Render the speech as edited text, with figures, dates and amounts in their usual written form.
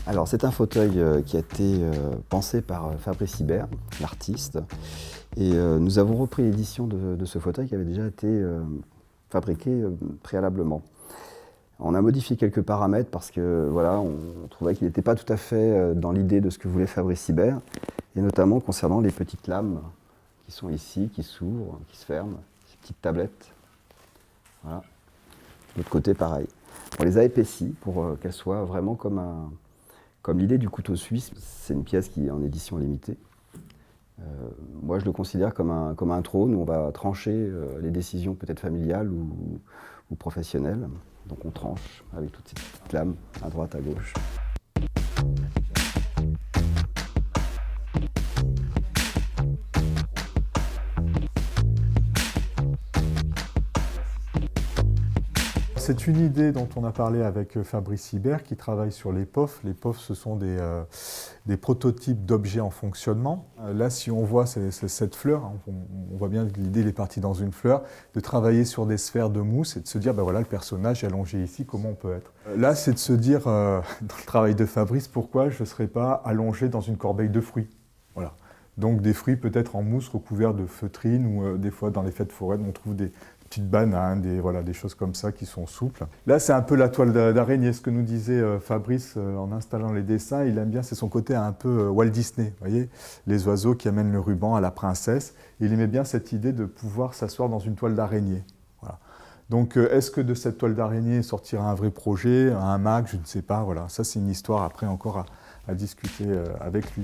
Alors c'est un fauteuil qui a été pensé par Fabrice Hibert, l'artiste. Et nous avons repris l'édition de ce fauteuil qui avait déjà été fabriqué préalablement. On a modifié quelques paramètres parce que voilà, on trouvait qu'il n'était pas tout à fait dans l'idée de ce que voulait Fabrice Hibert, et notamment concernant les petites lames qui sont ici, qui s'ouvrent, qui se ferment, ces petites tablettes. Voilà. De l'autre côté, pareil. On les a épaissies pour qu'elles soient vraiment comme l'idée du couteau suisse. C'est une pièce qui est en édition limitée. Moi, je le considère comme un trône où on va trancher les décisions peut-être familiales ou professionnelles. Donc on tranche avec toutes ces petites lames à droite, à gauche. C'est une idée dont on a parlé avec Fabrice Hibert qui travaille sur les POF. Les POF, ce sont des prototypes d'objets en fonctionnement. Là, si on voit cette fleur, hein, on voit bien que l'idée est partie dans une fleur, de travailler sur des sphères de mousse et de se dire, ben voilà, le personnage est allongé ici, comment on peut être. Là, c'est de se dire, dans le travail de Fabrice, pourquoi je ne serais pas allongé dans une corbeille de fruits. Voilà. Donc des fruits peut-être en mousse recouverts de feutrine ou des fois dans les fêtes foraines, on trouve des petites bananes, des choses comme ça qui sont souples. Là, c'est un peu la toile d'araignée, ce que nous disait Fabrice en installant les dessins. Il aime bien, c'est son côté un peu Walt Disney, vous voyez, les oiseaux qui amènent le ruban à la princesse. Il aimait bien cette idée de pouvoir s'asseoir dans une toile d'araignée. Voilà. Donc, est-ce que de cette toile d'araignée sortira un vrai projet, un Mac, je ne sais pas. Voilà. Ça, c'est une histoire après encore à discuter avec lui.